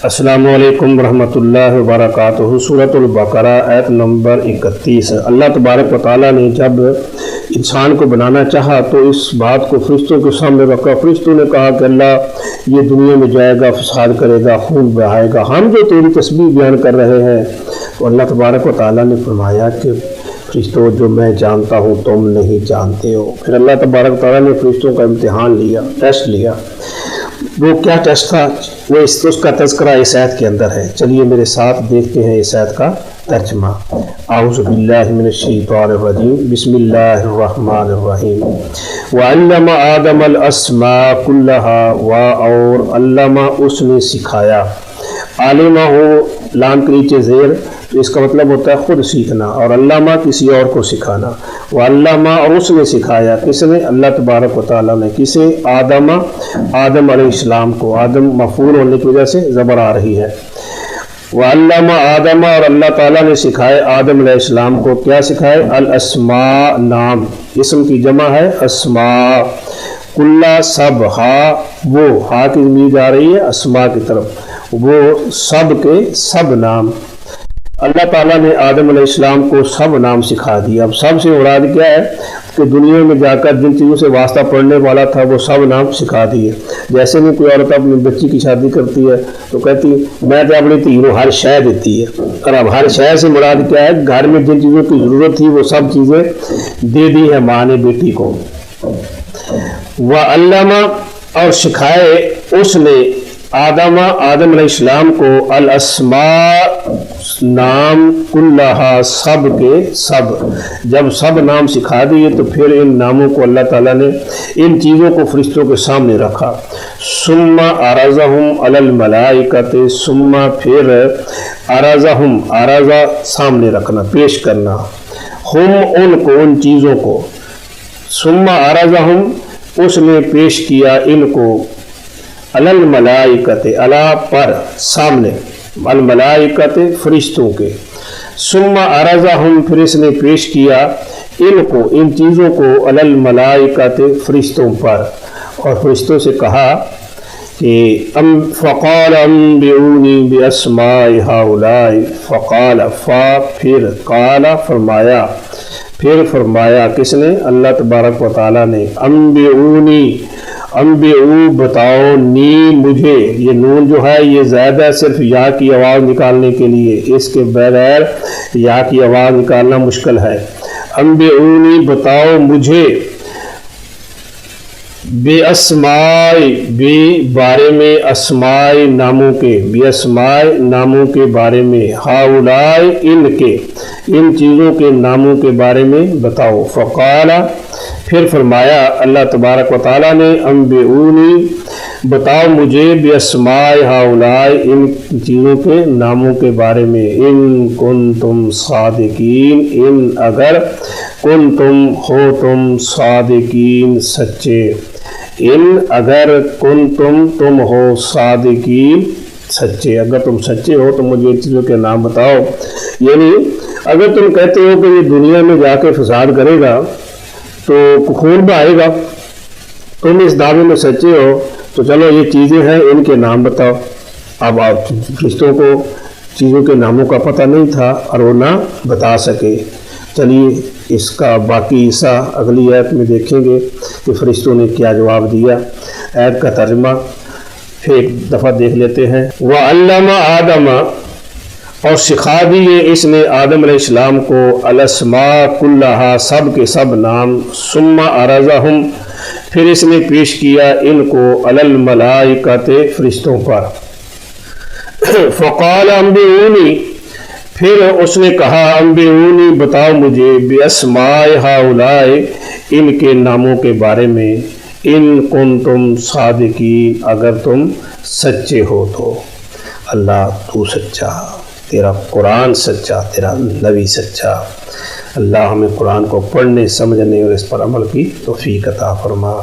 السلام علیکم ورحمۃ اللہ وبرکاتہ۔ سورۃ البقرہ آیت نمبر 31۔ اللہ تبارک و تعالیٰ نے جب انسان کو بنانا چاہا تو اس بات کو فرشتوں کے سامنے رکھا۔ فرشتوں نے کہا کہ اللہ یہ دنیا میں جائے گا، فساد کرے گا، خون بہائے گا، ہم جو تیری تسبیح بیان کر رہے ہیں۔ تو اللہ تبارک و تعالیٰ نے فرمایا کہ فرشتوں جو میں جانتا ہوں تم نہیں جانتے ہو۔ پھر اللہ تبارک و تعالیٰ نے فرشتوں کا امتحان لیا، ٹیسٹ لیا۔ وہ کیا ٹیسٹ تھا؟ وہ اس کا تذکرہ اس آیت کے اندر ہے۔ چلیے میرے ساتھ دیکھتے ہیں اس آیت کا ترجمہ۔ اعوذ باللہ من الشیطان الرجیم، بسم اللہ الرحمن الرحیم۔ وعلم آدم الاسماء كلها، اور علمہ اس نے سکھایا، عالمہ ہو لام کے نیچے زیر، تو اس کا مطلب ہوتا ہے خود سیکھنا، اور علامہ کسی اور کو سکھانا۔ وعلمہ اور اس نے سکھایا، کس نے؟ اللہ تبارک و تعالیٰ نے۔ کسے؟ آدم علیہ السلام کو۔ آدم مفعول ہونے کی وجہ سے زبر آ رہی ہے۔ وعلم آدم، اور اللہ تعالیٰ نے سکھائے آدم علیہ السلام کو۔ کیا سکھائے؟ الاسماء، نام، اسم کی جمع ہے اسماء، کلّا سب، وہ کی ضمیر جا رہی ہے اسماء کی طرف، وہ سب کے سب نام۔ اللہ تعالیٰ نے آدم علیہ السلام کو سب نام سکھا دیا۔ اب سب سے مراد کیا ہے کہ دنیا میں جا کر جن چیزوں سے واسطہ پڑنے والا تھا وہ سب نام سکھا دیے۔ جیسے میں کوئی عورت اپنی بچی کی شادی کرتی ہے تو کہتی میں تو اپنی دھی کو ہر شے دیتی ہے، اور اب ہر شے سے مراد کیا ہے؟ گھر میں جن چیزوں کی ضرورت تھی وہ سب چیزیں دے دی ہے ماں نے بیٹی کو۔ وعلمہ، اور سکھائے اس نے آدم علیہ السلام کو الاسماء، نام، کلہا، سب کے سب۔ جب سب نام سکھا دیے تو پھر ان ناموں کو اللہ تعالیٰ نے ان چیزوں کو فرشتوں کے سامنے رکھا۔ ثم عرضہم علی الملائکۃ، ثم پھر عرضہم، عرضہ سامنے رکھنا، پیش کرنا، ہم ان کو، ان چیزوں کو، ثم عرضہم اس نے پیش کیا ان کو، علی الملائکۃ، علی پر، سامنے، الملائکۃ فرشتوں کے، ثم عرضہم پھر اس نے پیش کیا ان کو، ان چیزوں کو، علی الملائکۃ فرشتوں پر، اور فرشتوں سے کہا کہ فقال انبئونی باسماء ہؤلاء، فقال پھر قال فرمایا، پھر فرمایا کس نے؟ اللہ تبارک و تعالیٰ نے، انبئونی، انبئو بتاؤ، نی مجھے، یہ نون جو ہے یہ زیادہ صرف یا کی آواز نکالنے کے لیے، اس کے بغیر یا کی آواز نکالنا مشکل ہے۔ انبئونی بتاؤ مجھے، بے اسماء، بے بارے میں، اسماء ناموں کے، بے اسماء ناموں کے بارے میں، ہؤلاء ان کے، ان چیزوں کے ناموں کے بارے میں بتاؤ۔ فقال پھر فرمایا اللہ تبارک و تعالیٰ نے، انبئونی بتاؤ مجھے، باسماء ہؤلاء ان چیزوں کے ناموں کے بارے میں، ان کنتم صادقین، ان اگر، کنتم ہو تم، صادقین سچے، ان اگر، کنتم تم ہو، صادقین سچے، اگر تم سچے ہو تو مجھے ان چیزوں کے نام بتاؤ۔ یعنی اگر تم کہتے ہو کہ یہ دنیا میں جا کے فساد کرے گا تو خون بہائے گا، تم اس دعوے میں سچے ہو تو چلو یہ چیزیں ہیں ان کے نام بتاؤ۔ اب آپ فرشتوں کو چیزوں کے ناموں کا پتہ نہیں تھا اور وہ نہ بتا سکے۔ چلیے اس کا باقی حصہ اگلی آیت میں دیکھیں گے کہ فرشتوں نے کیا جواب دیا۔ آیت کا ترجمہ پھر ایک دفعہ دیکھ لیتے ہیں۔ وعلم آدم، اور سکھا دیے اس نے آدم علیہ السلام کو، الاسماء کلہا، سب کے سب نام، ثم عرضہم پھر اس نے پیش کیا ان کو، علی الملائکۃ فرشتوں پر۔ فقال انبئونی پھر اس نے کہا، انبئونی بتاؤ مجھے، باسماء ہؤلاء ان کے ناموں کے بارے میں، ان کنتم صادقین اگر تم سچے ہو تو۔ اللہ تو سچا، تیرا قرآن سچا، تیرا نبی سچا۔ اللہ ہمیں قرآن کو پڑھنے، سمجھنے اور اس پر عمل کی توفیق عطا فرما۔